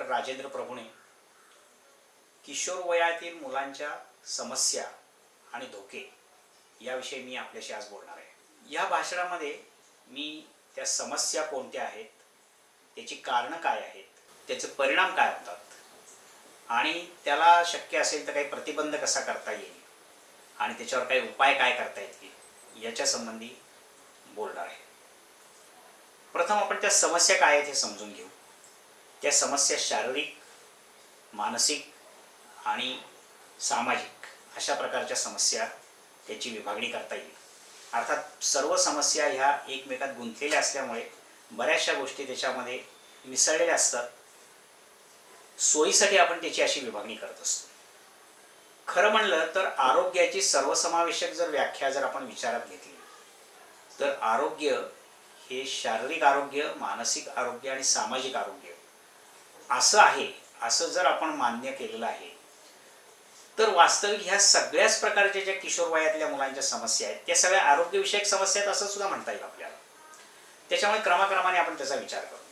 Doctor Rajendra Prabhune Kishore वयातील मुलांच्या समस्या आणि धोके याविषयी मी आपल्याशी आज बोलणार आहे। या भाषणामध्ये मी त्या समस्या कोणत्या आहेत, त्याची कारणं काय आहेत, त्याचे परिणाम काय होतात आणि त्याला शक्य असेल तर काही प्रतिबंध कसा करता येईल आणि त्याच्यावर काही उपाय काय करता येतील याच्या संबंधी बोलणार आहे। प्रथम आपण त्या समस्या काय आहेत हे समजून घेऊ। त्या समस्या शारीरिक, मानसिक आणि सामाजिक अशा प्रकारच्या समस्या त्याची विभागणी करता येईल। अर्थात सर्व समस्या ह्या एकमेकात गुंतलेल्या असल्यामुळे बऱ्याचशा गोष्टी त्याच्यामध्ये मिसळलेल्या असतात। सोयीसाठी आपण त्याची अशी विभागणी करत असतो। खरं म्हणलं तर आरोग्याची सर्वसमावेशक जर व्याख्या जर आपण विचारात घेतली तर आरोग्य हे शारीरिक आरोग्य, मानसिक आरोग्य आणि सामाजिक आरोग्य असं आहे, असं जर आपण मान्य केलेलं आहे तर वास्तविक ह्या सगळ्याच प्रकारच्या ज्या किशोर वयातल्या मुलांच्या समस्या आहेत त्या सगळ्या आरोग्यविषयक समस्या आहेत असं सुद्धा म्हणता येईल आपल्याला। त्याच्यामुळे क्रमाक्रमाने आपण त्याचा विचार करू।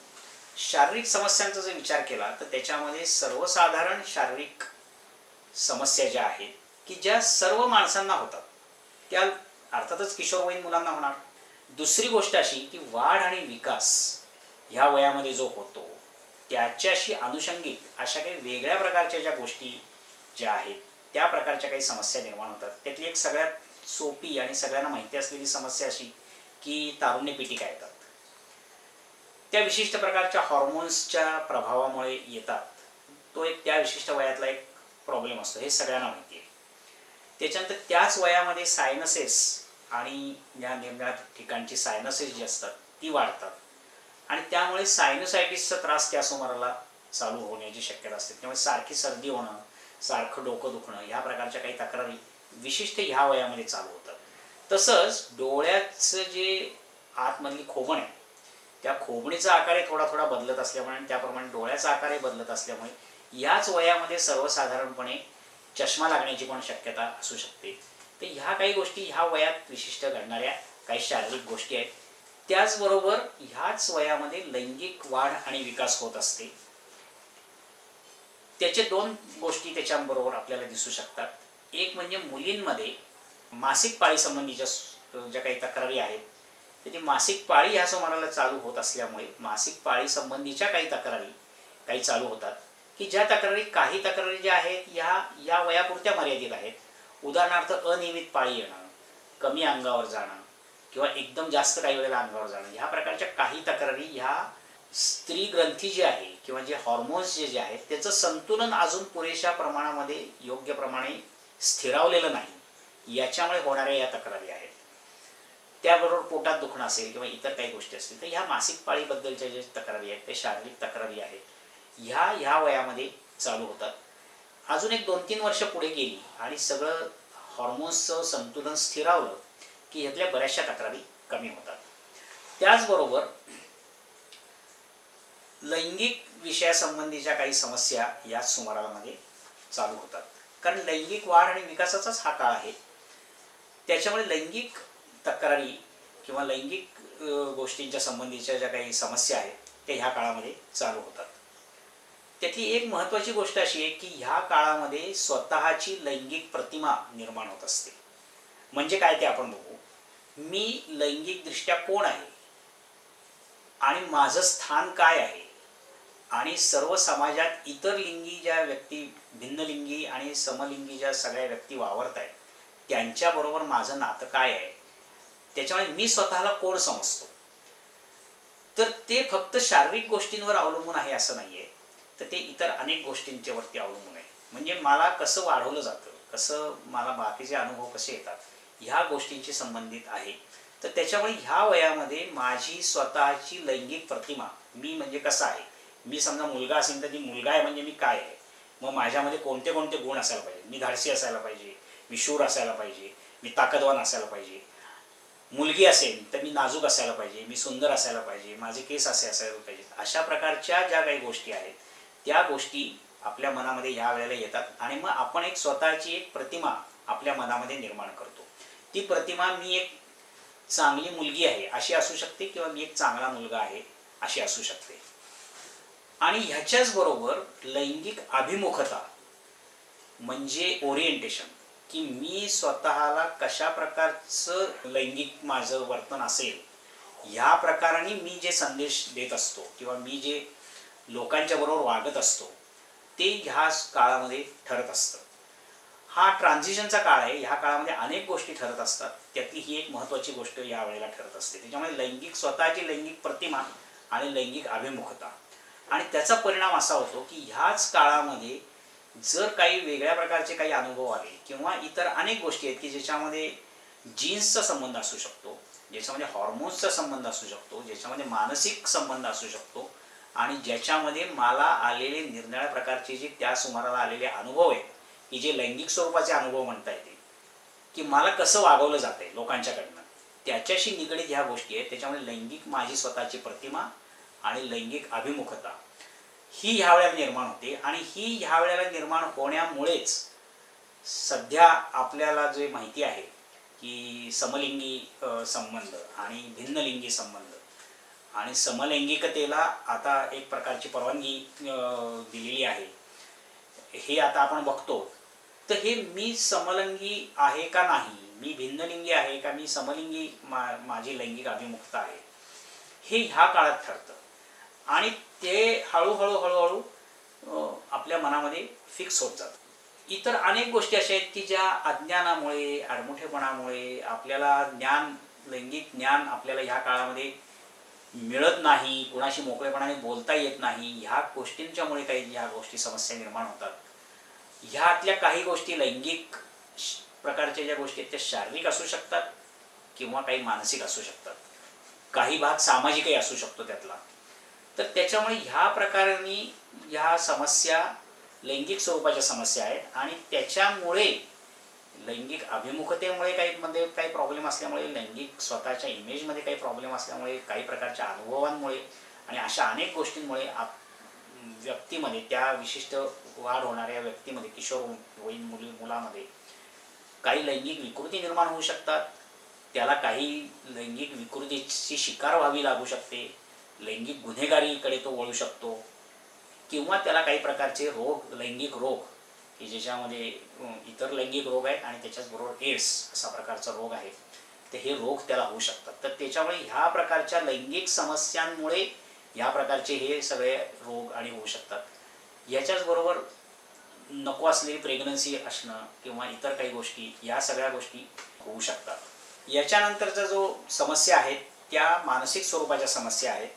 शारीरिक समस्यांचा जर विचार केला तर त्याच्यामध्ये सर्वसाधारण शारीरिक समस्या ज्या आहेत की ज्या सर्व माणसांना होतात त्या अर्थातच किशोरवयीन मुलांना होणार। दुसरी गोष्ट अशी की वाढ आणि विकास ह्या वयामध्ये जो होतो त्याच्याशी अनुषंगिक अशा काही वेगळ्या प्रकारच्या ज्या गोष्टी ज्या आहेत त्या प्रकारच्या काही समस्या निर्माण होतात। त्यातली एक सगळ्यात सोपी आणि सगळ्यांना माहिती असलेली समस्या अशी की तारुण्य पिटिका येतात। त्या विशिष्ट प्रकारच्या हॉर्मोन्सच्या प्रभावामुळे येतात। तो एक त्या विशिष्ट वयातला एक प्रॉब्लेम असतो, हे सगळ्यांना माहिती आहे। त्याच्यानंतर त्याच वयामध्ये सायनसेस आणि या निरनिराळ्या ठिकाणची सायनसेस जी असतात ती वाढतात आणि त्यामुळे सायनोसायटिसचा त्रास त्या सुमाराला चालू होण्याची शक्यता असते। त्यामुळे सारखी सर्दी होणं, सारखं डोकं दुखणं ह्या प्रकारच्या काही तक्रारी विशिष्ट ह्या वयामध्ये चालू होतात। तसंच डोळ्याचं जे आतमधली खोबण आहे त्या खोबणीचा आकारही थोडा थोडा बदलत असल्यामुळे आणि त्याप्रमाणे डोळ्याचा आकारही बदलत असल्यामुळे याच वयामध्ये सर्वसाधारणपणे चष्मा लागण्याची पण शक्यता असू शकते। तर ह्या काही गोष्टी ह्या वयात विशिष्ट घडणाऱ्या काही शारीरिक गोष्टी आहेत। त्याचबरोबर ह्याच वयामध्ये लैंगिक वाढ आणि विकास होत असते। त्याचे दोन गोष्टी त्याच्याबरोबर आपल्याला दिसू शकतात। एक म्हणजे मुलींमध्ये मासिक पाळी संबंधीच्या ज्या काही तक्रारी आहेत त्याची मासिक पाळी ह्या सुमाराला चालू होत असल्यामुळे मासिक पाळी संबंधीच्या काही तक्रारी काही चालू होतात की ज्या तक्रारी काही तक्रारी ज्या आहेत या वयापुरत्या मर्यादित आहेत। उदाहरणार्थ अनियमित पाळी येणं, कमी अंगावर जाणं किंवा एकदम जास्त काही वेळेला अंगावर जाणं ह्या प्रकारच्या काही तक्रारी ह्या स्त्री ग्रंथी जी आहे किंवा जे हॉर्मोन्स जे आहेत त्याचं संतुलन अजून पुरेशा प्रमाणामध्ये योग्य प्रमाणे स्थिरावलेलं नाही याच्यामुळे होणाऱ्या या तक्रारी आहेत। त्याबरोबर पोटात दुखणं असेल किंवा इतर काही गोष्टी असतील तर ह्या मासिक पाळीबद्दलच्या ज्या तक्रारी आहेत त्या शारीरिक तक्रारी आहेत ह्या वयामध्ये चालू होतात। अजून एक 2-3 वर्ष पुढे गेली आणि सगळं हॉर्मोन्सचं संतुलन स्थिरावलं की ह्यातल्या बऱ्याचशा तक्रारी कमी होतात। त्याचबरोबर लैंगिक विषयासंबंधीच्या काही समस्या याच सुमारामध्ये चालू होतात, कारण लैंगिक वाढ आणि विकासाचाच हा काळ आहे। त्याच्यामुळे लैंगिक तक्रारी किंवा लैंगिक गोष्टींच्या संबंधीच्या ज्या काही समस्या आहेत त्या ह्या काळामध्ये चालू होतात। त्यातली एक महत्त्वाची गोष्ट अशी आहे की ह्या काळामध्ये स्वतःची लैंगिक प्रतिमा निर्माण होत असते। म्हणजे काय ते आपण बघू। मी लैंगिकदृष्ट्या कोण आहे आणि माझं स्थान काय आहे आणि सर्व समाजात इतर लिंगी ज्या व्यक्ती, भिन्नलिंगी आणि समलिंगी ज्या सगळ्या व्यक्ती वावरत आहेत त्यांच्याबरोबर माझं नातं काय आहे, त्याच्यामुळे मी स्वतःला कोण समजतो। तर ते फक्त शारीरिक गोष्टींवर अवलंबून आहे असं नाही आहे, तर ते इतर अनेक गोष्टींच्यावरती अवलंबून आहे। म्हणजे मला कसं वाढवलं जातं, कसं मला बाकीचे अनुभव कसे येतात ह्या गोष्टींशी संबंधित आहे। तर त्याच्यामुळे ह्या वयामध्ये माझी स्वतःची लैंगिक प्रतिमा, मी म्हणजे कसं आहे, मी समजा मुलगा असेल तर ती मुलगा आहे म्हणजे मी काय आहे, मग माझ्यामध्ये कोणते कोणते गुण असायला पाहिजे। मी धाडसी असायला पाहिजे, मी शूर असायला पाहिजे, मी ताकदवान असायला पाहिजे। मुलगी असेल तर मी नाजूक असायला पाहिजे, मी सुंदर असायला पाहिजे, माझे केस असे असायला पाहिजेत। अशा प्रकारच्या ज्या काही गोष्टी आहेत त्या गोष्टी आपल्या मनामध्ये ह्या वेळेला येतात आणि मग आपण एक स्वतःची एक प्रतिमा आपल्या मनामध्ये निर्माण करतो। ती प्रतिमा मी एक चांगली मुलगी आहे अशी असू शकते किंवा मी एक चांगला मुलगा आहे अशी असू शकते। आणि ह्याच्याच बरोबर लैंगिक अभिमुखता म्हणजे ओरिएंटेशन, की मी स्वतःला कशा प्रकारचं लैंगिक माझं वर्तन असेल, ह्या प्रकाराने मी जे संदेश देत असतो किंवा मी जे लोकांच्या बरोबर वागत असतो ते ह्या काळामध्ये ठरत असतं. हा ट्रान्झिशनचा काळ आहे. ह्या काळामध्ये अनेक गोष्टी ठरत असतात. त्यातली ही एक महत्त्वाची गोष्ट या वेळेला ठरत असते. त्याच्यामुळे लैंगिक स्वतःची लैंगिक प्रतिमा आणि लैंगिक अभिमुखता आणि त्याचा परिणाम असा होतो की ह्याच काळामध्ये जर काही वेगळ्या प्रकारचे काही अनुभव आले किंवा इतर अनेक गोष्टी आहेत की ज्याच्यामध्ये जीन्सचा संबंध असू शकतो, ज्याच्यामध्ये हॉर्मोन्सचा संबंध असू शकतो, ज्याच्यामध्ये मानसिक संबंध असू शकतो आणि ज्याच्यामध्ये मला आलेले निरनिराळ्या प्रकारचे जे त्या सुमाराला आलेले अनुभव आहेत की जे लैंगिक स्वरूपाचे अनुभव म्हणता येतील, की मला कसं वागवलं जाते लोकांच्याकडनं, त्याच्याशी निगडीत ह्या गोष्टी आहेत. त्याच्यामुळे लैंगिक माझी स्वतःची प्रतिमा आणि लैंगिक अभिमुखता ही ह्या वेळेला निर्माण होते. आणि ही ह्या वेळेला निर्माण होण्यामुळेच सध्या आपल्याला जे माहिती आहे की समलिंगी संबंध आणि भिन्नलिंगी संबंध आणि समलैंगिकतेला आता एक प्रकारची परवानगी दिलेली आहे, हे आता आपण बघतो. तर हे मी समलिंगी आहे का नाही, मी भिन्नलिंगी आहे का, मी समलिंगी माझी लैंगिक अभिमुखता आहे, हे ह्या काळात ठरतं. आणि ते हळूहळू आपल्या मनामध्ये फिक्स होत जातं. इतर अनेक गोष्टी अशा आहेत की ज्या अज्ञानामुळे, आडमुठेपणामुळे आपल्याला लैंगिक ज्ञान आपल्याला ह्या काळामध्ये मिळत नाही, कुणाशी मोकळेपणाने बोलता येत नाही, ह्या गोष्टींच्यामुळे काही ह्या गोष्टी समस्या निर्माण होतात. ह्यातल्या काही गोष्टी लैंगिक प्रकारच्या ज्या गोष्टी आहेत त्या शारीरिक असू शकतात किंवा काही मानसिक असू शकतात, काही भाग सामाजिकही असू शकतो त्यातला. तर त्याच्यामुळे ह्या प्रकाराने ह्या समस्या लैंगिक स्वरूपाच्या समस्या आहेत. आणि त्याच्यामुळे लैंगिक अभिमुखतेमुळे काही प्रॉब्लेम असल्यामुळे, लैंगिक स्वतःच्या इमेजमध्ये काही प्रॉब्लेम असल्यामुळे, काही प्रकारच्या अनुभवांमुळे आणि अशा अनेक गोष्टींमुळे व्यक्तीमध्ये, त्या विशिष्ट वाढ होणाऱ्या व्यक्तीमध्ये, किशोरवयीन मुलामध्ये काही लैंगिक विकृती निर्माण होऊ शकतात. त्याला काही लैंगिक विकृतीची शिकार व्हावी लागू शकते, लैंगिक गुन्हेगारीकडे तो वळू शकतो किंवा त्याला काही प्रकारचे रोग, लैंगिक रोग की ज्याच्यामध्ये इतर लैंगिक रोग आहेत आणि त्याच्याचबरोबर एड्स असा प्रकारचा रोग आहे, तर हे रोग त्याला होऊ शकतात. तर त्याच्यामुळे ह्या प्रकारच्या लैंगिक समस्यांमुळे ह्या प्रकारचे हे सगळे रोग आणि होऊ शकतात. याच्याचबरोबर नको असलेली प्रेग्नन्सी असणं किंवा इतर काही गोष्टी, या सगळ्या गोष्टी होऊ शकतात. याच्यानंतरचा जो समस्या आहेत त्या मानसिक स्वरूपाच्या समस्या आहेत,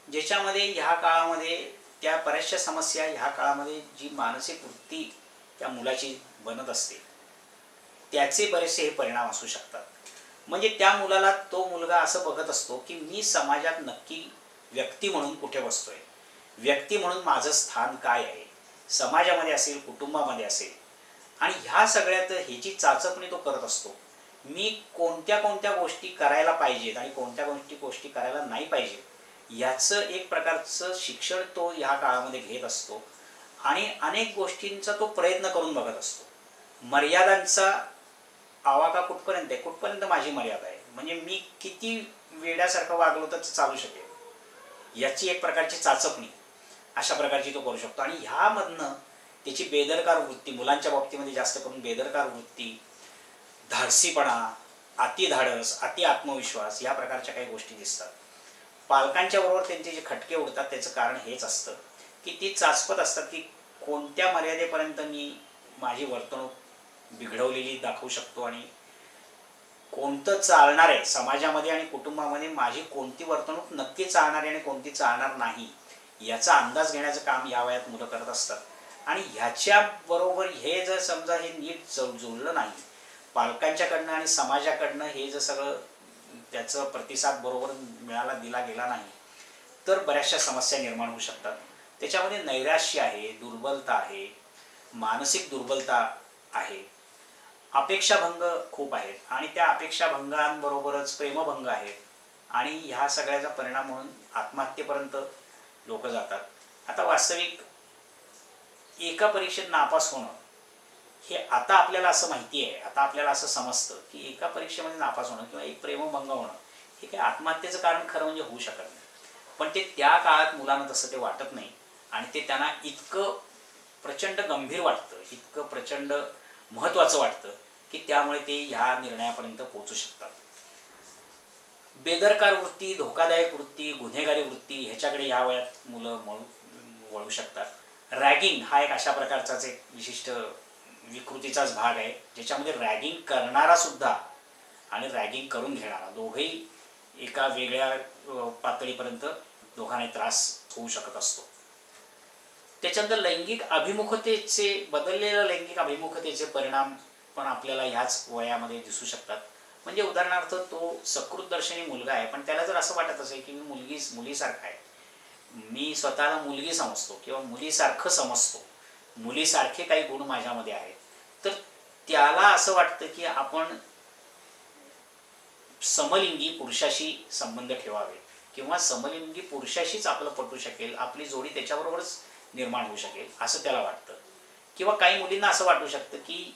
ज्याच्यामध्ये ह्या काळामध्ये त्या बऱ्याचशा समस्या, ह्या काळामध्ये जी मानसिक वृत्ती त्या मुलाची बनत असते त्याचे बरेचसे हे परिणाम असू शकतात. म्हणजे त्या मुलाला, तो मुलगा असं बघत असतो की मी समाजात नक्की व्यक्ती म्हणून कुठे बसतोय, व्यक्ती म्हणून माझं स्थान काय आहे, समाजामध्ये असेल, कुटुंबामध्ये असेल. आणि ह्या सगळ्यात ह्याची चाचपणी तो करत असतो. मी कोणत्या कोणत्या गोष्टी करायला पाहिजेत आणि कोणत्या गोष्टी करायला नाही पाहिजे, याचं एक प्रकारचं शिक्षण तो ह्या काळामध्ये घेत असतो. आणि अनेक गोष्टींचा तो प्रयत्न करून बघत असतो. मर्यादांचा आवाका कुठपर्यंत आहे, कुठपर्यंत माझी मर्यादा आहे, म्हणजे मी किती वेड्यासारखं वागलो तर चालू शकेल, याची एक प्रकारची चाचपणी अशा प्रकारची तो करू शकतो. आणि ह्यामधनं त्याची बेदरकार वृत्ती, मुलांच्या बाबतीमध्ये जास्त करून बेदरकार वृत्ती, धाडसीपणा, अति धाडस, अति आत्मविश्वास, या प्रकारच्या काही गोष्टी दिसतात. पालकांच्या बरोबर त्यांचे जे खटके उडतात त्याचं कारण हेच असतं की ती चाचपत असतात की कोणत्या मर्यादेपर्यंत मी माझी वर्तणूक बिघडवलेली दाखवू शकतो आणि कोणतं चालणार आहे समाजामध्ये आणि कुटुंबामध्ये, माझी कोणती वर्तणूक नक्की चालणार आहे आणि कोणती चालणार नाही, याचा अंदाज घेण्याचं काम या वयात मुलं करत असतात. आणि ह्याच्याबरोबर हे जर समजा हे नीट जुळलं नाही पालकांच्याकडनं आणि समाजाकडनं, हे जर सगळं त्याचं प्रतिसाद बरोबर दिला गेला नाही, तर बऱ्याचशा समस्या निर्माण होऊ शकतात. त्याच्यामध्ये नैराश्य आहे, दुर्बलता आहे, मानसिक दुर्बलता आहे, अपेक्षाभंग खूप आहेत आणि त्या अपेक्षाभंगांबरोबरच प्रेमभंग आहेत. आणि ह्या सगळ्याचा परिणाम म्हणून आत्महत्येपर्यंत लोक जातात. आता वास्तविक एका परीक्षेत नापास होणं हे आता आपल्याला असं माहिती आहे, आता आपल्याला असं समजतं की एका परीक्षेमध्ये नापास होणं किंवा एक प्रेमभंग होणं हे काही आत्महत्येचं कारण खरं म्हणजे होऊ शकत नाही. पण ते त्या काळात मुलांना तसं ते वाटत नाही आणि ते त्यांना इतकं प्रचंड गंभीर वाटतं, इतकं प्रचंड महत्त्वाचं वाटतं की त्यामुळे ते ह्या निर्णयापर्यंत पोहोचू शकतात. बेदरकार वृत्ती, धोकादायक वृत्ती, गुन्हेगारी वृत्ती ह्याच्याकडे ह्या वयात मुलं वळू शकतात. रॅगिंग हा एक अशा प्रकारचाच एक विशिष्ट विकृतीचाच भाग आहे ज्याच्यामध्ये रॅगिंग करणारा सुद्धा आणि रॅगिंग करून घेणारा दोघंही एका वेगळ्या पातळीपर्यंत दोघांनाही त्रास होऊ शकत असतो. त्याच्यानंतर लैंगिक अभिमुखतेचे, बदललेल्या लैंगिक अभिमुखतेचे परिणाम पण आपल्याला ह्याच वयामध्ये दिसू शकतात. म्हणजे उदाहरणार्थ तो सकृतदर्शनी मुलगा आहे पण त्याला जर असं वाटत असेल की मी मुलीसारखा आहे, मी स्वतःला मुलगी समजतो किंवा मुलीसारखं समजतो, मुलीसारखे काही गुण माझ्यामध्ये आहेत, तर त्याला असं वाटतं की आपण समलिंगी पुरुषाशी संबंध ठेवावे किंवा समलिंगी पुरुषाशीच आपलं पटू शकेल, आपली जोडी त्याच्याबरोबरच निर्माण होऊ शकेल असं त्याला वाटतं. किंवा काही मुलींना असं वाटू शकतं की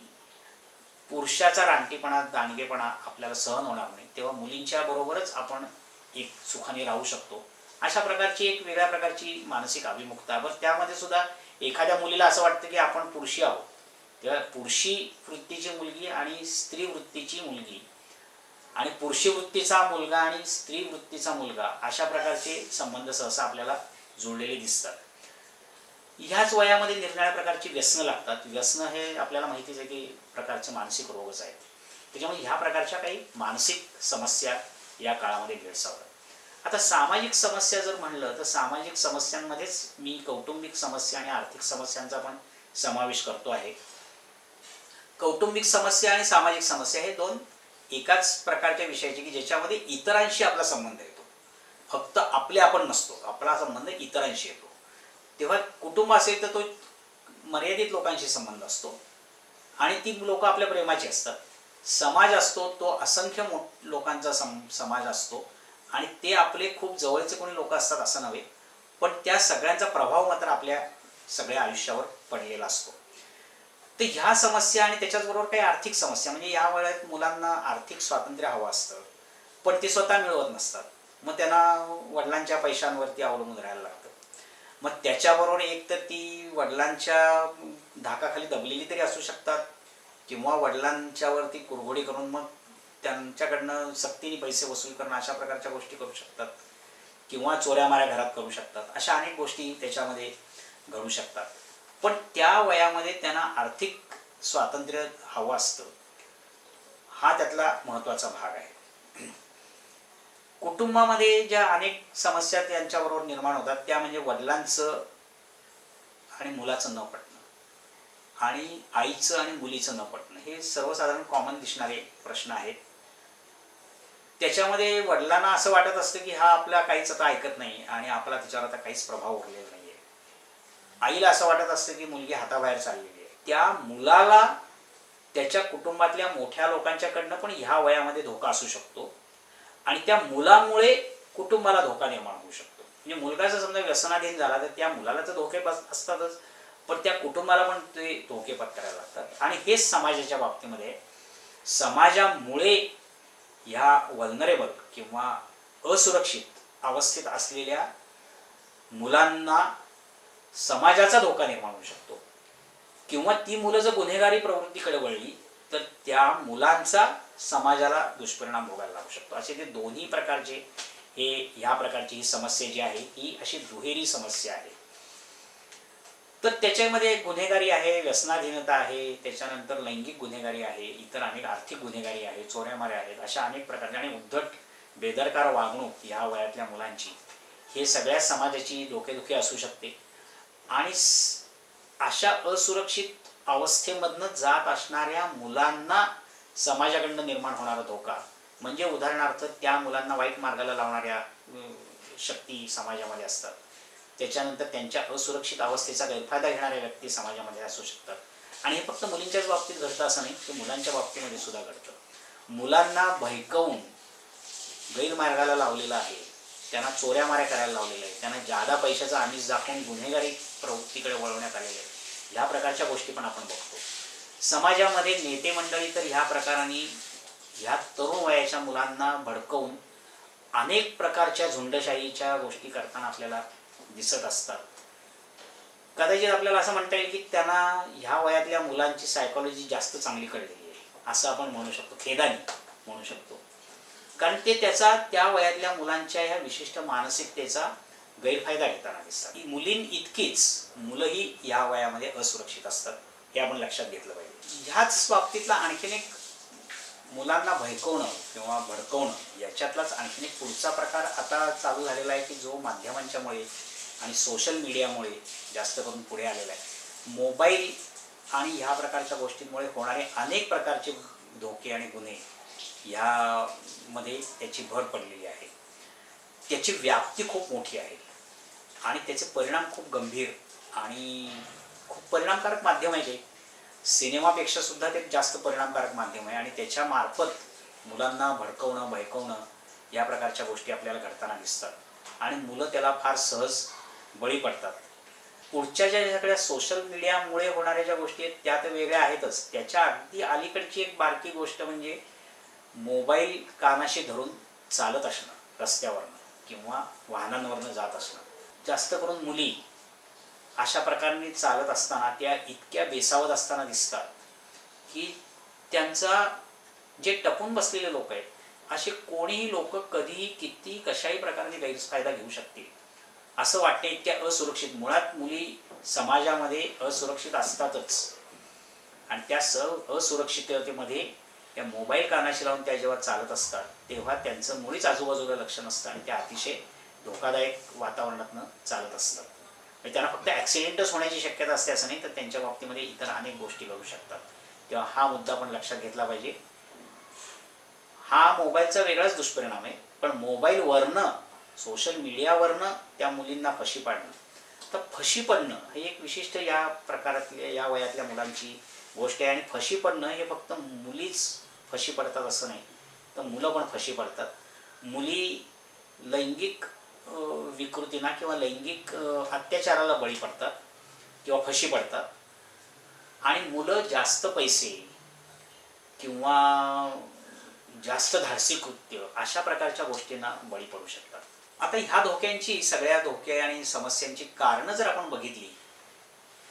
पुरुषाचा रानटीपणा, दांडगेपणा आपल्याला सहन होणार नाही, तेव्हा मुलींच्या बरोबरच आपण एक सुखाने राहू शकतो. अशा प्रकारची एक वेगळ्या प्रकारची मानसिक अभिमुखता. बरं, त्यामध्ये सुद्धा एखाद्या मुलीला असं वाटतं की आपण पुरुषी आहोत, तेव्हा पुरुषी वृत्तीची मुलगी आणि स्त्री वृत्तीची मुलगी आणि पुरुषी वृत्तीचा मुलगा आणि स्त्री वृत्तीचा मुलगा अशा प्रकारचे संबंध सहसा आपल्याला जोडलेले दिसतात. ह्याच वयामध्ये निरनिराळ्या प्रकारची व्यसनं लागतात. व्यसनं हे आपल्याला माहितीच आहे की प्रकारचे मानसिक रोगच आहेत. त्याच्यामुळे ह्या प्रकारच्या काही मानसिक समस्या या काळामध्ये भेडसावतात. आता सामाजिक समस्या जर म्हणलं तर सामाजिक समस्यांमध्येच मी कौटुंबिक समस्या आणि आर्थिक समस्यांचा पण समावेश करतो आहे. कौटुंबिक समस्या आणि सामाजिक समस्या हे दोन एकाच प्रकारच्या विषयाचे की ज्याच्यामध्ये इतरांशी आपला संबंध येतो, फक्त आपले आपण नसतो, आपला संबंध इतरांशी येतो. तेव्हा कुटुंब असेल तर तो मर्यादित लोकांशी संबंध असतो आणि ती लोक आपल्या प्रेमाची असतात. समाज असतो तो असंख्य लोकांचा समाज असतो आणि ते आपले खूप जवळचे कोणी लोक असतात असं नव्हे, पण त्या सगळ्यांचा प्रभाव मात्र आपल्या सगळ्या आयुष्यावर पडलेला असतो. तर ह्या समस्या आणि त्याच्याचबरोबर काही आर्थिक समस्या, म्हणजे या वेळेत मुलांना आर्थिक स्वातंत्र्य हवं असतं पण ते स्वतः मिळवत नसतात, मग त्यांना वडिलांच्या पैशांवरती अवलंबून राहायला लागतं. मग त्याच्याबरोबर एक तर ती वडिलांच्या धाकाखाली दबलेली तरी असू शकतात किंवा वडिलांच्यावरती कुरघोडी करून मग त्यांच्याकडनं सक्तीने पैसे वसूल करणं अशा प्रकारच्या गोष्टी करू शकतात किंवा चोऱ्या माऱ्या घरात करू शकतात. अशा अनेक गोष्टी त्याच्यामध्ये घडू शकतात. पण त्या वयामध्ये त्यांना आर्थिक स्वातंत्र्य हवं असतं, हा त्यातला महत्त्वाचा भाग आहे. कुटुंबामध्ये ज्या अनेक समस्या त्यांच्याबरोबर निर्माण होतात त्या म्हणजे वडिलांचं आणि मुलाचं न पटणं आणि आईचं आणि मुलीचं न पटणं. हे सर्वसाधारण कॉमन दिसणारे प्रश्न आहेत. त्याच्यामध्ये वडिलांना असं वाटत असतं की हा आपला काहीच आता ऐकत नाही आणि आपला तिच्यावर आता काहीच प्रभाव उरलेला नाही आहे. आईला असं वाटत असतं की मुलगी हाताबाहेर चाललेली आहे. त्या मुलाला त्याच्या कुटुंबातल्या मोठ्या लोकांच्याकडनं पण ह्या वयामध्ये धोका असू शकतो आणि त्या मुलामुळे कुटुंबाला धोका निर्माण होऊ शकतो. म्हणजे मुलगा जर समजा व्यसनाधीन झाला तर त्या मुलाला तर धोके असतातच, पण त्या कुटुंबाला पण ते धोके पत्करायला लागतात. आणि हेच समाजाच्या बाबतीमध्ये, समाजामुळे ह्या वल्नरेबल किंवा असुरक्षित अवस्थेत असलेल्या मुलांना समाजाचा धोका निर्माण होऊ शकतो किंवा ती मुलं जर गुन्हेगारी प्रवृत्तीकडे वळली तर त्या मुलांचा समाजाला दुष्परिणाम भोगायला लागू शकतो. असे ते दोन्ही प्रकारचे ह्या प्रकारची ही समस्या जी आहे ही अशी दुहेरी समस्या आहे. तर त्याच्यामध्ये गुन्हेगारी आहे, व्यसनाधीनता आहे, त्याच्यानंतर लैंगिक गुन्हेगारी आहे, इतर अनेक आर्थिक गुन्हेगारी आहे, चोऱ्यामाऱ्या आहेत, अशा अनेक प्रकारचे आणि उद्धट बेदरकार वागणूक ह्या वयातल्या मुलांची हे सगळ्या समाजाची डोकेदुखी असू शकते. आणि अशा असुरक्षित अवस्थेमधनं जात असणाऱ्या मुलांना समाजाकडनं निर्माण होणारा धोका म्हणजे उदाहरणार्थ त्या मुलांना वाईट मार्गाला लावणाऱ्या शक्ती समाजामध्ये असतात. त्याच्यानंतर त्यांच्या असुरक्षित अवस्थेचा गैरफायदा घेणाऱ्या व्यक्ती समाजामध्ये असू शकतात. आणि हे फक्त मुलींच्याच बाबतीत घडतं असं नाही, ते मुलांच्या बाबतीमध्ये सुद्धा घडतं. मुलांना भयकवून गैरमार्गाला लावलेलं आहे, त्यांना चोऱ्या माऱ्या करायला लावलेलं आहे, त्यांना जादा पैशाचा आमिष दाखवून गुन्हेगारी प्रवृत्तीकडे वळवण्यात आलेले आहे. ह्या प्रकारच्या गोष्टी पण आपण बघतो. समाजामध्ये नेते मंडळी तर ह्या प्रकाराने ह्या तरुण वयाच्या मुलांना भडकवून अनेक प्रकारच्या झुंडशाहीच्या गोष्टी करताना आपल्याला दिसत असतात. कदाचित आपल्याला असं म्हणता येईल की त्यांना ह्या वयातल्या मुलांची सायकॉलॉजी जास्त चांगली कळलेली आहे असं आपण म्हणू शकतो, खेदाने म्हणू शकतो. कारण ते त्याचा त्या वयातल्या मुलांच्या ह्या विशिष्ट मानसिकतेचा गैरफायदा घेताना दिसतात. मुलीं इतकीच मुलंही या वयामध्ये असुरक्षित असतात, हे आपण लक्षात घेतलं पाहिजे. ह्याच बाबतीतला आणखीन एक मुलांना भयकवणं किंवा भडकवणं याच्यातलाच आणखीन एक पुढचा प्रकार आता चालू झालेला आहे की जो माध्यमांच्यामुळे आणि सोशल मीडियामुळे जास्त करून पुढे आलेला आहे. मोबाईल आणि ह्या प्रकारच्या गोष्टींमुळे होणारे अनेक प्रकारचे धोके आणि गुन्हे ह्यामध्ये त्याची भर पडलेली आहे. त्याची व्याप्ती खूप मोठी आहे आणि त्याचे परिणाम खूप गंभीर आणि खूप परिणामकारक माध्यम आहे. ते सिनेमापेक्षा सुद्धा ते जास्त परिणामकारक माध्यम आहे आणि त्याच्यामार्फत मुलांना भडकवणं भयकवणं या प्रकारच्या गोष्टी आपल्याला घडताना दिसतात आणि मुलं त्याला फार सहज बळी पडतात. पुढच्या ज्या सगळ्या सोशल मीडियामुळे होणाऱ्या ज्या गोष्टी आहेत त्या तर वेगळ्या आहेतच. त्याच्या अगदी अलीकडची एक बारकी गोष्ट म्हणजे मोबाईल कानाशी धरून चालत असणं रस्त्यावरनं किंवा वाहनांवरनं जात असणं. जास्त करून मुली अशा प्रकारे चालत असताना त्या इतक्या बेसावत असताना दिसतात की त्यांचा जे टपून बसलेले लोक आहेत असे कोणीही लोक कधीही किती कशाही प्रकारे गैरफायदा घेऊ शकतील असं वाटते. इतक्या असुरक्षित, मुळात मुली समाजामध्ये असुरक्षित असतातच आणि त्या असुरक्षिततेमध्ये त्या मोबाईल कानाशी लावून त्या जेव्हा चालत असतात तेव्हा त्यांचं मुळीच आजूबाजूला लक्ष नसतं आणि त्या अतिशय धोकादायक वातावरणातनं चालत असतात. त्यांना फक्त ॲक्सिडेंटच होण्याची शक्यता असते असं नाही, तर त्यांच्या बाबतीमध्ये इतर अनेक गोष्टी घडू शकतात. तेव्हा हा मुद्दा आपण लक्षात घेतला पाहिजे. हा मोबाईलचा वेगळाच दुष्परिणाम आहे, पण मोबाईलवरनं सोशल मीडियावरनं त्या मुलींना फशी पाडणं, तर फशी पडणं हे एक विशिष्ट या प्रकारातल्या या वयातल्या मुलांची गोष्ट आहे. आणि फशी पडणं हे फक्त मुलीच फशी पडतात असं नाही, तर मुलं पण फशी पडतात. मुली लैंगिक विकृतींना किंवा लैंगिक अत्याचाराला बळी पडतात किंवा फशी पडतात आणि मुलं जास्त पैसे किंवा जास्त धाडसी कृत्य अशा प्रकारच्या गोष्टींना बळी पडू शकतात. आता ह्या धोक्यांची सगळ्या धोके आणि समस्यांची कारणं जर आपण बघितली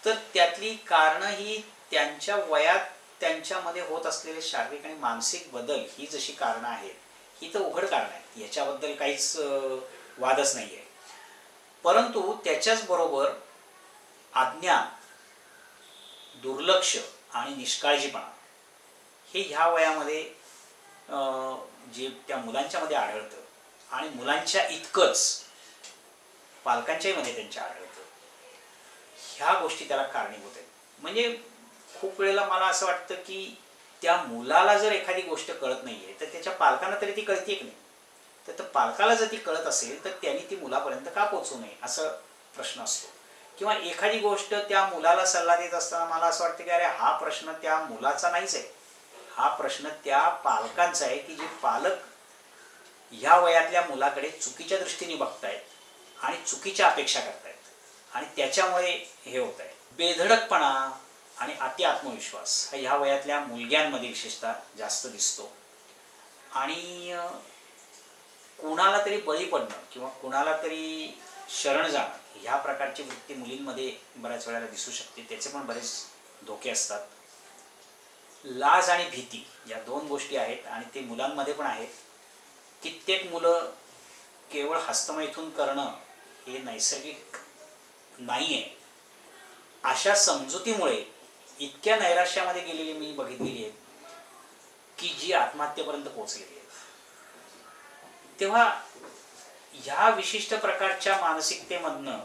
तर त्यातली कारणं ही त्यांच्या वयात त्यांच्यामध्ये होत असलेले शारीरिक आणि मानसिक बदल ही जशी कारणं आहेत ही तर उघड कारणं आहेत, याच्याबद्दल काहीच वादच नाही आहे. परंतु त्याच्याच बरोबर अज्ञान, दुर्लक्ष आणि निष्काळजीपणा हे ह्या वयामध्ये जे त्या मुलांच्यामध्ये आढळतं आणि मुलांच्या इतकंच पालकांच्याही मध्ये त्यांच्या आढळतं, ह्या गोष्टी त्याला कारणीभूत आहेत. म्हणजे खूप वेळेला मला असं वाटतं की त्या मुलाला जर एखादी गोष्ट कळत नाही आहे तर त्याच्या पालकांना तरी ती कळते की नाही, तर पालकाला जर ती कळत असेल तर त्यांनी ती मुलापर्यंत का पोहोचू नये असं प्रश्न असतो. किंवा एखादी गोष्ट त्या मुलाला सल्ला देत असताना मला असं वाटतं की अरे हा प्रश्न त्या मुलाचा नाहीच आहे, हा प्रश्न त्या पालकांचा आहे की जे पालक ह्या वयातल्या मुलाकडे चुकीच्या दृष्टीने बघतायत आणि चुकीच्या अपेक्षा करतायत आणि त्याच्यामुळे हे होत आहे. बेधडकपणा आणि अति आत्मविश्वास हा ह्या वयातल्या मुलग्यांमध्ये विशेषतः जास्त दिसतो आणि कुणाला तरी बळी पडणं किंवा कुणाला तरी शरण जाणं ह्या प्रकारची वृत्ती मुलींमध्ये बऱ्याच वेळेला दिसू शकते. त्याचे पण बरेच धोके असतात. लाज आणि भीती या दोन गोष्टी आहेत आणि ते मुलांमध्ये पण आहेत. कित्येक मुलं केवळ हस्तमैथून करणं हे नैसर्गिक नाही आहे अशा समजुतीमुळे इतक्या नैराश्यामध्ये गेलेली मी बघितलेली आहेत की जी आत्महत्येपर्यंत पोहोचलेली आहेत. तेव्हा ह्या विशिष्ट प्रकारच्या मानसिकतेमधनं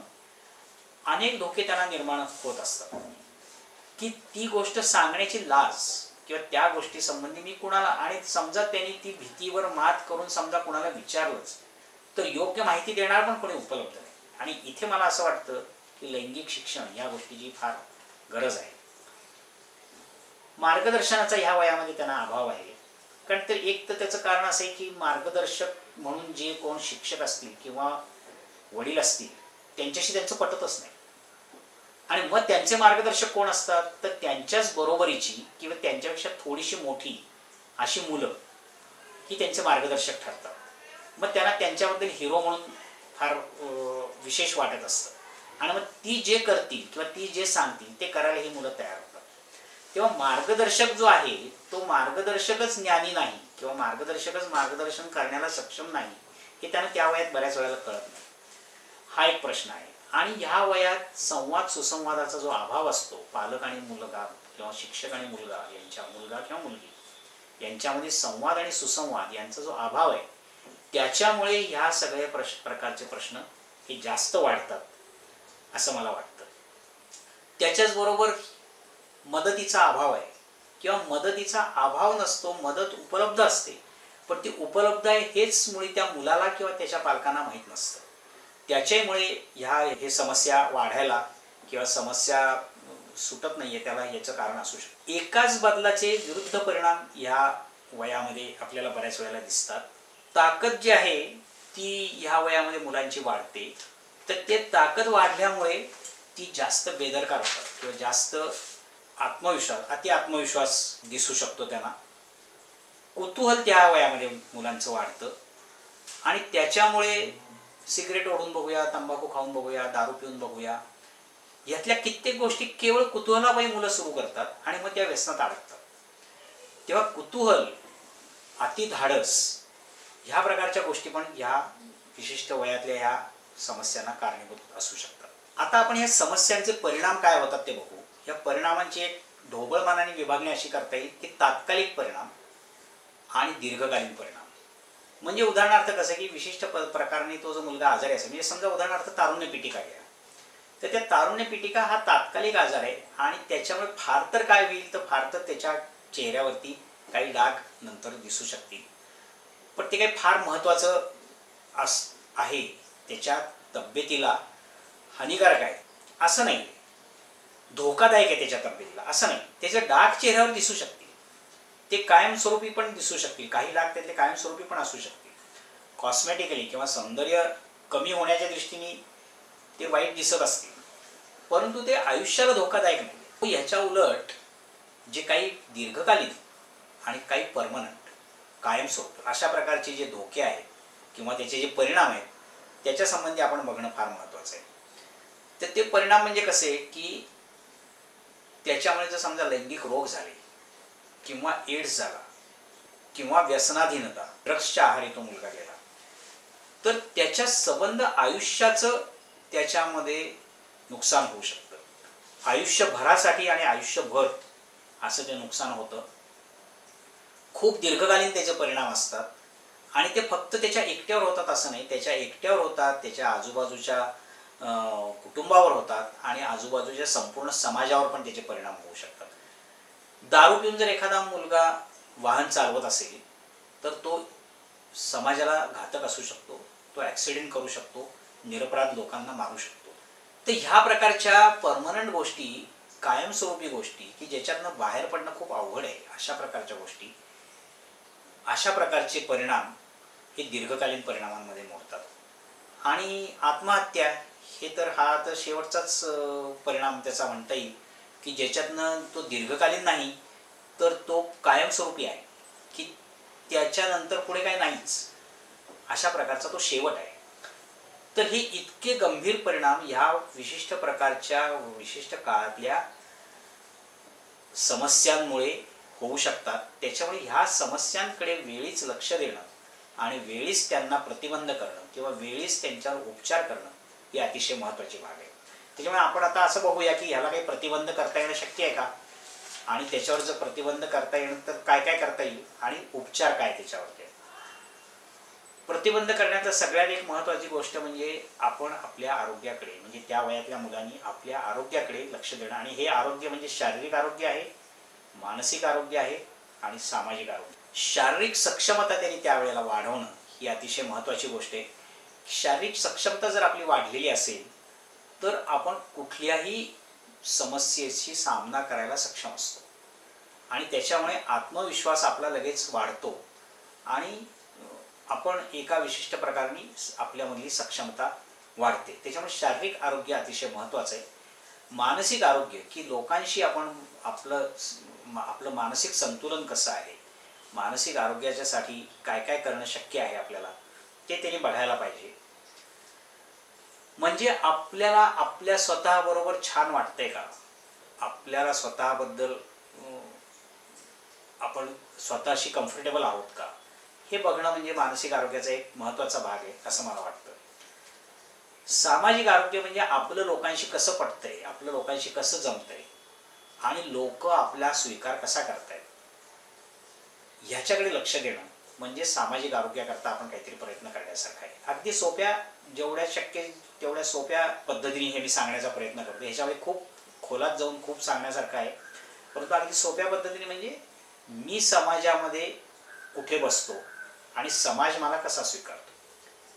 अनेक धोके त्यांना निर्माण होत असतात की ती गोष्ट सांगण्याची लाज किंवा त्या गोष्टी संबंधी मी कुणाला, आणि समजा त्यांनी ती भीतीवर मात करून समजा कुणाला विचारलंच तर योग्य माहिती देणार पण कोणी उपलब्ध नाही. आणि इथे मला असं वाटतं की लैंगिक शिक्षण या गोष्टीची फार गरज आहे. मार्गदर्शनाचा ह्या वयामध्ये त्यांना अभाव आहे. कारण तर एक तर त्याचं कारण असं आहे की मार्गदर्शक म्हणून जे कोण शिक्षक असतील किंवा वडील असतील त्यांच्याशी त्यांचं पटतच नाही आणि मग त्यांचे मार्गदर्शक कोण असतात तर त्यांच्याच बरोबरीची किंवा त्यांच्यापेक्षा थोडीशी मोठी अशी मुलं ही त्यांचे मार्गदर्शक ठरतात. मग त्यांना त्यांच्याबद्दल हिरो म्हणून फार विशेष वाटत असतं. आणि मग ती जे करतील किंवा ती जे सांगतील ते करायला ही मुलं तयार होतात. तेव्हा मार्गदर्शक जो आहे तो मार्गदर्शकच ज्ञानी नाही किंवा मार्गदर्शकच मार्गदर्शन करण्याला सक्षम नाही हे त्यांना त्या वयात बऱ्याच वेळेला कळत नाही. हा एक प्रश्न आहे. आणि ह्या वयात संवाद सुसंवादाचा जो अभाव असतो, पालक आणि मुलगा किंवा शिक्षक आणि मुलगा किंवा मुलगी यांच्यामध्ये संवाद आणि सुसंवाद यांचा जो अभाव आहे त्याच्यामुळे ह्या सगळ्या प्रकारचे प्रश्न हे जास्त वाढतात असं मला वाटतं. त्याच्याचबरोबर मदतीचा अभाव आहे किंवा मदतीचा अभाव नसतो, मदत उपलब्ध असते, पण ती उपलब्ध आहे हेच मुळे त्या मुलाला किंवा त्याच्या पालकांना माहीत नसतं. त्याच्यामुळे हे समस्या वाढायला किंवा समस्या सुटत नाहीये त्याला याचं कारण असू शकतं. एकाच बदलाचे विरुद्ध परिणाम ह्या वयामध्ये आपल्याला बऱ्याच वेळेला दिसतात. ताकद जी आहे ती ह्या वयामध्ये मुलांची वाढते, तर ते ताकद वाढल्यामुळे ती जास्त बेदरकार होतात किंवा जास्त अति आत्मविश्वास दिसू शकतो त्यांना. कुतूहल त्या वयामध्ये मुलांचं वाढतं आणि त्याच्यामुळे सिगरेट ओढून बघूया, तंबाखू खाऊन बघूया, दारू पिऊन बघूया, यातल्या कित्येक गोष्टी केवळ कुतूहलापायी मुलं सुरू करतात आणि मग त्या व्यसनात अडकतात. तेव्हा कुतूहल, अतिधाडस ह्या प्रकारच्या गोष्टी पण ह्या विशिष्ट वयातल्या ह्या समस्यांना कारणीभूत असू शकतात. आता आपण ह्या समस्यांचे परिणाम काय होतात ते बघू. या परिणामांची एक ढोबळमानाने विभागणी अशी करता येईल की तात्कालिक परिणाम आणि दीर्घकालीन परिणाम. म्हणजे उदाहरणार्थ कसं की विशिष्ट प्रकाराने तो जो मुलगा आजारी असेल, म्हणजे समजा उदाहरणार्थ तारुण्य पिटिका घ्या, तर त्या तारुण्य पिटिका हा तात्कालिक आजार आहे आणि त्याच्यामुळे फार तर काय होईल तर फार तर त्याच्या चेहऱ्यावरती काही डाग नंतर दिसू शकतील, पण ते काही फार महत्त्वाचं आहे, त्याच्या तब्येतीला हानिकारक आहे असं नाही, धोकादायक आहे त्याच्या तब्येतीला असं नाही. त्याचे डाग चेहऱ्यावर दिसू शकतील, ते कायमस्वरूपी पण दिसू शकतील, काही डाग त्यातले कायमस्वरूपी पण असू शकतील. कॉस्मेटिकली किंवा सौंदर्य कमी होण्याच्या दृष्टीने ते वाईट दिसत असतील, परंतु ते आयुष्याला धोकादायक नाही. ह्याच्या उलट जे काही दीर्घकालीन आणि काही परमनंट कायमस्वरूपी अशा प्रकारचे जे धोके आहेत किंवा त्याचे जे परिणाम आहेत त्याच्या संबंधी आपण बघणं फार महत्त्वाचं आहे. तर ते परिणाम म्हणजे कसे की त्याच्यामुळे जर समजा लैंगिक रोग झाले किंवा एड्स झाला किंवा व्यसनाधीनता, ड्रग्सच्या आहारी तो मुलगा गेला, तर त्याच्या संबंध आयुष्याचं त्याच्यामध्ये नुकसान होऊ शकतं. आयुष्यभरासाठी आणि आयुष्यभर असं ते नुकसान होतं. खूप दीर्घकालीन त्याचे परिणाम असतात आणि ते फक्त त्याच्या एकट्यावर होतात असं नाही, त्याच्या एकट्यावर होतात, त्याच्या आजूबाजूच्या कुटुंबावर होतात आणि आजूबाजूच्या संपूर्ण समाजावर पण त्याचे परिणाम होऊ शकतात. दारू पिऊन जर एखादा मुलगा वाहन चालवत असेल तर तो समाजाला घातक असू शकतो, तो ॲक्सिडेंट करू शकतो, निरपराध लोकांना मारू शकतो. तर ह्या प्रकारच्या परमनंट गोष्टी, कायमस्वरूपी गोष्टी की ज्याच्यातनं बाहेर पडणं खूप अवघड आहे, अशा प्रकारच्या गोष्टी, अशा प्रकारचे परिणाम हे दीर्घकालीन परिणामांमध्ये मोडतात. आणि आत्महत्या हे तर हा तर शेवटचाच परिणाम त्याचा म्हणता येईल की ज्याच्यातनं तो दीर्घकालीन नाही तर तो कायमस्वरूपी आहे की त्याच्यानंतर पुढे काही नाहीच, अशा प्रकारचा तो शेवट आहे. तर हे इतके गंभीर परिणाम ह्या विशिष्ट प्रकारच्या विशिष्ट काळातल्या समस्यांमुळे होऊ शकतात. त्याच्यामुळे ह्या समस्यांकडे वेळीच लक्ष देणं आणि वेळीच त्यांना प्रतिबंध करणं किंवा वेळीच त्यांच्यावर उपचार करणं ही अतिशय महत्त्वाची भाग आहे. त्याच्यामुळे आपण आता असं बघूया की ह्याला काही प्रतिबंध करता येणं शक्य आहे का, आणि त्याच्यावर जर प्रतिबंध करता येणं तर काय काय करता येईल आणि उपचार काय त्याच्यावरती. प्रतिबंध करण्याचा सगळ्यात एक महत्त्वाची गोष्ट म्हणजे आपण आपल्या आरोग्याकडे, म्हणजे त्या वयातल्या मुलांनी आपल्या आरोग्याकडे लक्ष देणं. आणि हे आरोग्य म्हणजे शारीरिक आरोग्य आहे, मानसिक आरोग्य आहे आणि सामाजिक आरोग्य. शारीरिक सक्षमता त्यांनी त्यावेळेला वाढवणं ही अतिशय महत्त्वाची गोष्ट आहे. शारीरिक सक्षमता जर आपली वाढलेली असेल तर आपण कुठल्याही समस्येशी सामना करायला सक्षम असतो आणि त्याच्यामुळे आत्मविश्वास आपला लगेच वाढतो आणि आपण एका विशिष्ट प्रकाराने आपल्यामधली सक्षमता वाढते. त्याच्यामुळे शारीरिक आरोग्य अतिशय महत्त्वाचं आहे. मानसिक आरोग्य की लोकांशी आपण आपलं मानसिक संतुलन कसं आहे, मानसिक आरोग्याच्यासाठी काय काय करणं शक्य आहे आपल्याला, ते त्यांनी बघायला पाहिजे. म्हणजे आपल्याला आपल्या स्वतःबरोबर छान वाटतंय का, आपल्याला स्वतःबद्दल आपण स्वतःशी कम्फर्टेबल आहोत का, हे बघणं म्हणजे मानसिक आरोग्याचा एक महत्त्वाचा भाग आहे असं मला वाटतं. सामाजिक आरोग्य म्हणजे आपलं लोकांशी कसं पटतंय, आपलं लोकांशी कसं जमतंय आणि लोक आपला स्वीकार कसा करतायत ह्याच्याकडे लक्ष देणं म्हणजे सामाजिक आरोग्याकरता आपण काहीतरी प्रयत्न करण्यासारखा आहे. अगदी सोप्या, जेवढ्या शक्य तेवढ्या सोप्या पद्धतीने हे मी सांगण्याचा प्रयत्न करतो. ह्याच्यामध्ये खूप खोलात जाऊन खूप सांगण्यासारखं आहे, परंतु अगदी सोप्या पद्धतीने म्हणजे मी समाजामध्ये कुठे बसतो आणि समाज मला कसा स्वीकारतो,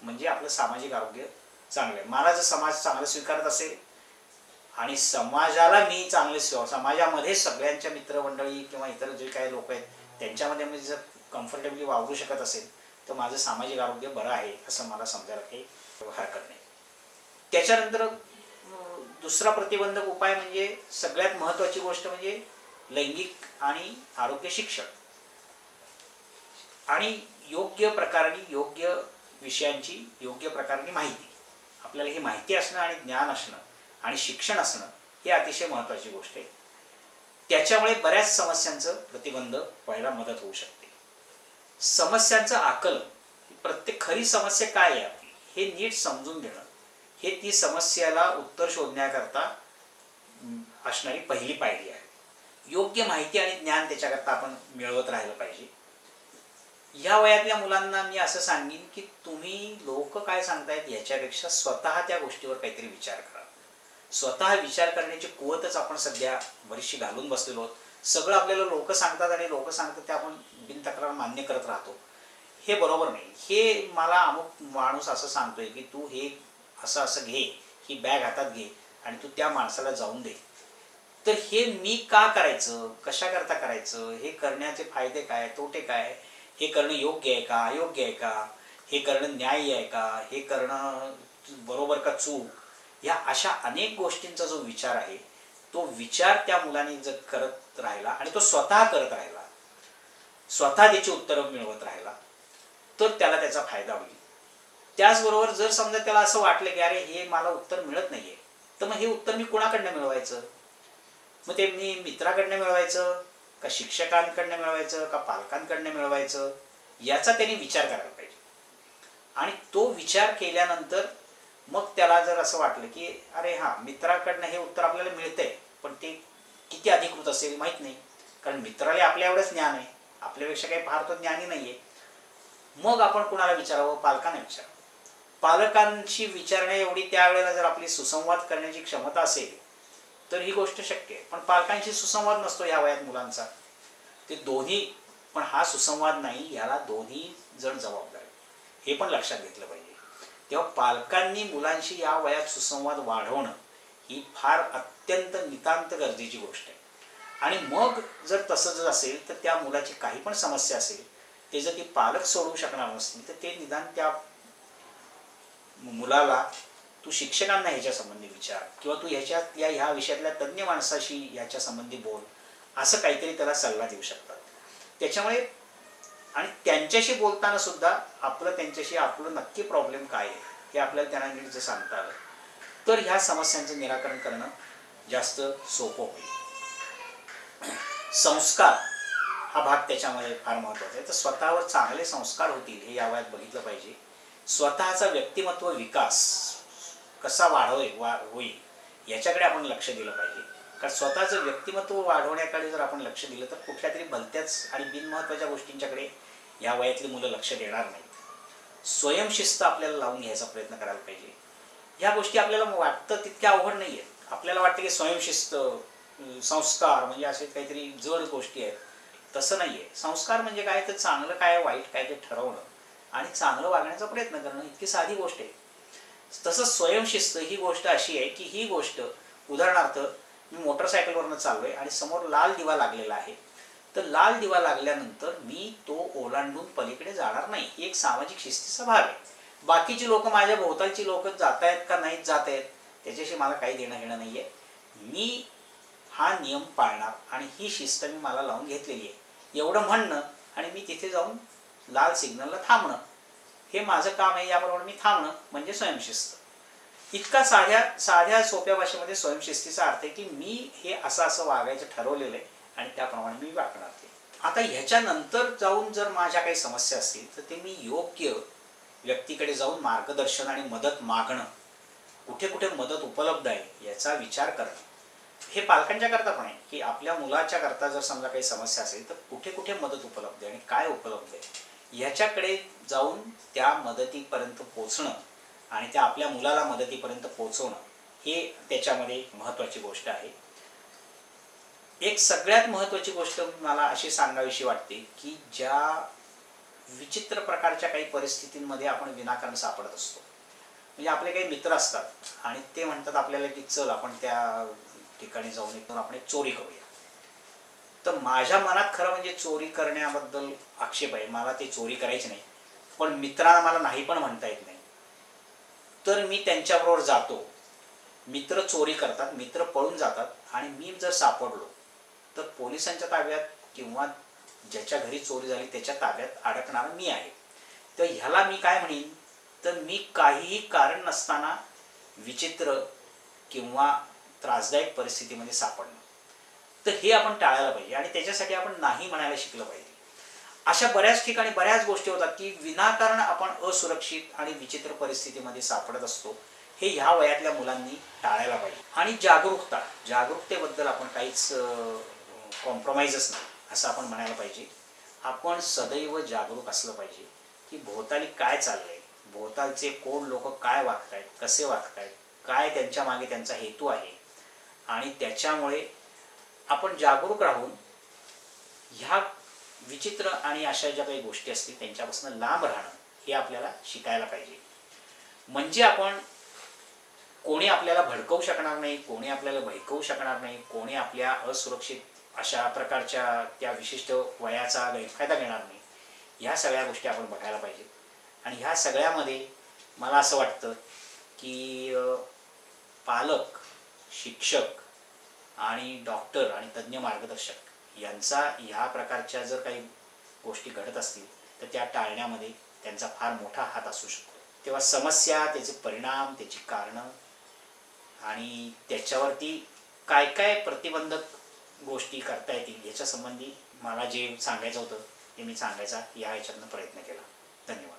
म्हणजे आपलं सामाजिक आरोग्य चांगलं आहे. मला जर समाज चांगलं स्वीकारत असेल आणि समाजाला मी चांगले समाजामध्ये सगळ्यांच्या मित्रमंडळी किंवा इतर जे काही लोक आहेत त्यांच्यामध्ये मी जर कम्फर्टेबली वावरू शकत असेल तर माझं सामाजिक आरोग्य बरं आहे असं मला समजायला काही हरकत नाही. त्याच्यानंतर दुसरा प्रतिबंधक उपाय म्हणजे सगळ्यात महत्त्वाची गोष्ट म्हणजे लैंगिक आणि आरोग्य शिक्षण आणि योग्य प्रकाराने योग्य विषयांची योग्य प्रकाराने माहिती. आपल्याला ही माहिती असणं आणि ज्ञान असणं आणि शिक्षण असणं ही अतिशय महत्त्वाची गोष्ट आहे. त्याच्यामुळे बऱ्याच समस्यांचं प्रतिबंध व्हायला मदत होऊ शकते. समस्यांचं आकलन, प्रत्येक खरी समस्या काय आहे आपली हे नीट समजून घेणं हे ती समस्याला उत्तर शोधण्याकरता असणारी पहिली पायरी आहे. योग्य माहिती आणि ज्ञान त्याच्याकरता आपण मिळवत राहिलं पाहिजे. या वयातल्या मुलांना मी असं सांगेन की तुम्ही लोक काय सांगतायत याच्यापेक्षा स्वतः त्या गोष्टीवर काहीतरी विचार करा. स्वतः विचार करण्याची कुवतच आपण सध्या बरीचशी घालून बसलेलो आहोत. सगळं आपल्याला लोक सांगतात आणि लोक सांगतात ते आपण बिनतक्रार मान्य करत राहतो, हे बरोबर नाही. हे मला अमुक माणूस असं सांगतोय की तू हे असं असं घे, ही बॅग हातात घे आणि तू त्या माणसाला जाऊन दे, तर हे मी का करायचं, कशा करता करायचं, हे करण्याचे फायदे काय, तोटे काय, हे करणं योग्य आहे का, अयोग्य आहे का, हे करणं न्याय्य आहे का, हे करणं बरोबर का चूक, या अशा अनेक गोष्टींचा जो विचार आहे तो विचार त्या मुलाने जर करत राहिला आणि तो स्वतः करत राहिला, स्वतः त्याची उत्तरं मिळवत राहिला तर त्याला त्याचा फायदा होईल. त्याचबरोबर जर समजा त्याला असं वाटलं की अरे हे मला उत्तर मिळत नाहीये, तर मग हे उत्तर मी कोणाकडनं मिळवायचं, मग ते मी मित्राकडनं मिळवायचं का शिक्षकांकडनं मिळवायचं का पालकांकडनं मिळवायचं, याचा त्याने विचार करायला पाहिजे. आणि तो विचार केल्यानंतर मग त्याला जर असं वाटलं की अरे हां मित्राकडनं हे उत्तर आपल्याला मिळतंय पण ते किती अधिकृत असेल माहीत नाही, कारण मित्राला आपल्या एवढंच ज्ञान आहे, आपल्यापेक्षा काही फार तो ज्ञानी नाही आहे, मग आपण कुणाला विचारावं, पालकांना विचारावं. पालकांशी विचारण्या एवढी त्यावेळेला जर आपली सुसंवाद करण्याची क्षमता असेल तर ही गोष्ट शक्य आहे. पण पालकांशी सुसंवाद नसतो ह्या वयात मुलांचा, ते दोन्ही, पण हा सुसंवाद नाही, याला दोन्ही जण जबाबदार हे पण लक्षात घेतलं पाहिजे. तेव्हा पालकांनी मुलांशी या वयात सुसंवाद वाढवणं ही फार अत्यंत नितांत गरजेची गोष्ट आहे. आणि मग जर तसं जर असेल तर त्या मुलाची काही पण समस्या असेल ते जर ती पालक सोडवू शकणार नसतील तर ते निदान त्या मुलाला तू शिक्षकांना ह्याच्या संबंधी विचार किंवा तू ह्या विषयातल्या तज्ज्ञ माणसाशी ह्याच्या संबंधी बोल, असं काहीतरी त्याला सल्ला देऊ शकतात. त्याच्यामुळे आणि त्यांच्याशी बोलताना सुद्धा त्यांच्याशी आपलं नक्की प्रॉब्लेम काय आहे हे आपल्याला त्यांना नीट जर सांगता आलं तर ह्या समस्यांचं निराकरण करणं जास्त सोपं होईल. संस्कार हा भाग त्याच्यामध्ये फार महत्त्वाचा आहे. तर स्वतःवर चांगले संस्कार होतील हे या वयात बघितलं पाहिजे. स्वतःचा व्यक्तिमत्व विकास कसा होईल याच्याकडे आपण लक्ष दिलं पाहिजे. कारण स्वतःचं व्यक्तिमत्व वाढवण्याकडे जर आपण लक्ष दिलं तर कुठल्या तरी भलत्याच आणि बिनमहत्त्वाच्या गोष्टींच्याकडे या वयातली मुलं लक्ष देणार नाहीत. स्वयंशिस्त आपल्याला लावून घ्यायचा प्रयत्न करायला पाहिजे. ह्या गोष्टी आपल्याला वाटतं तितक्या अवघड नाही आहेत. आपल्याला वाटतं की स्वयंशिस्त, संस्कार म्हणजे असे काहीतरी जड गोष्टी आहेत, तसं नाही आहे. संस्कार म्हणजे काय तर चांगलं काय वाईट काय ते ठरवणं आणि चांगलं वागण्याचा प्रयत्न करणं, इतकी साधी गोष्ट आहे. तसंच स्वयंशिस्त ही गोष्ट अशी आहे की ही गोष्ट, उदाहरणार्थ मी मोटरसायकलवरनं चाललोय आणि समोर लाल दिवा लागलेला आहे, तर लाल दिवा लागल्यानंतर मी तो ओलांडून पलीकडे जाणार नाही, ही एक सामाजिक शिस्तीचा भाग आहे. बाकीची लोक, माझ्या भोवतालची लोक जात आहेत का नाहीत जात आहेत त्याच्याशी मला काही देणं घेणं नाही आहे. मी हा नियम पाळणार आणि ही शिस्त मी मला लावून घेतलेली आहे एवढं म्हणणं आणि मी तिथे जाऊन लाल सिग्नलला थांबणं, हे माझं काम आहे, याप्रमाणे मी थांबणं म्हणजे स्वयंशिस्त. इतका साध्या सोप्या भाषेमध्ये स्वयंशिस्तीचा अर्थ आहे की मी हे असं वागायचं ठरवलेलं आहे आणि त्याप्रमाणे मी वागणार ते. आता ह्याच्यानंतर जाऊन जर माझ्या काही समस्या असतील तर ते मी योग्य व्यक्तीकडे जाऊन मार्गदर्शन आणि मदत मागणं, कुठे कुठे मदत उपलब्ध आहे याचा विचार करणं. हे पालकांच्या करता पण आहे की आपल्या मुलाच्या करता जर समजा काही समस्या असेल तर कुठे कुठे मदत उपलब्ध आहे आणि काय उपलब्ध आहे ह्याच्याकडे जाऊन त्या मदतीपर्यंत पोचणं आणि त्या आपल्या मुलाला मदतीपर्यंत पोचवणं हे त्याच्यामध्ये महत्त्वाची गोष्ट आहे. एक सगळ्यात महत्त्वाची गोष्ट मला अशी सांगावीशी वाटते की ज्या विचित्र प्रकारच्या काही परिस्थितींमध्ये आपण विनाकारण सापडत असतो, म्हणजे आपले काही मित्र असतात आणि ते म्हणतात आपल्याला की चल आपण त्या ठिकाणी जाऊन येतो, आपण एक चोरी करूया. तर माझ्या मनात खरं म्हणजे चोरी करण्याबद्दल आक्षेप आहे, मला ते चोरी करायची नाही, पण मित्रांना मला नाही पण म्हणता येत नाही. तर मी त्यांच्याबरोबर जातो. मित्र चोरी करतात, मित्र पळून जातात आणि मी जर सापडलो तर पोलिसांच्या ताब्यात किंवा ज्याच्या घरी चोरी झाली त्याच्या ताब्यात अडकणारा मी आहे. तर ह्याला मी काय म्हणेन, तर मी काहीही कारण नसताना विचित्र किंवा त्रासदायक परिस्थितीमध्ये सापडणं, तर हे आपण टाळायला पाहिजे आणि त्याच्यासाठी आपण नाही म्हणायला शिकलं पाहिजे. अशा बऱ्याच ठिकाणी बऱ्याच गोष्टी होतात की विनाकारण आपण असुरक्षित आणि विचित्र परिस्थितीमध्ये सापडत असतो. हे ह्या वयातल्या मुलांनी टाळायला पाहिजे. आणि जागरूकतेबद्दल आपण काहीच कॉम्प्रोमाइजच नाही असं आपण म्हणायला पाहिजे. आपण सदैव जागरूक असलं पाहिजे की भोवताली काय चाललंय, भोवतालचे कोण लोक काय वागतायत, कसे वागतायत, काय त्यांच्या मागे त्यांचा हेतू आहे आणि त्याच्यामुळे आपण जागरूक राहून ह्या विचित्र आणि अशा ज्या काही गोष्टी असतील त्यांच्यापासून लांब राहणं हे आपल्याला शिकायला पाहिजे. म्हणजे आपण कोणी आपल्याला भडकवू शकणार नाही, कोणी आपल्याला भडकवू शकणार नाही, कोणी आपल्या असुरक्षित अशा प्रकारच्या त्या विशिष्ट वयाचा गैरफायदा घेणार नाही. ह्या सगळ्या गोष्टी आपण बघायला पाहिजेत. आणि ह्या सगळ्यामध्ये मला असं वाटतं की पालक, शिक्षक आणि डॉक्टर आणि तज्ज्ञ मार्गदर्शक यांचा ह्या प्रकारच्या जर काही गोष्टी घडत असतील तर त्या टाळण्यामध्ये त्यांचा फार मोठा हात असू शकतो. तेव्हा समस्या, त्याचे परिणाम, त्याची कारणं आणि त्याच्यावरती काय काय प्रतिबंधक गोष्टी करता येतील याच्या संबंधी मला जे सांगायचं होतं ते मी सांगायचा या ह्याच्यातनं प्रयत्न केला. धन्यवाद.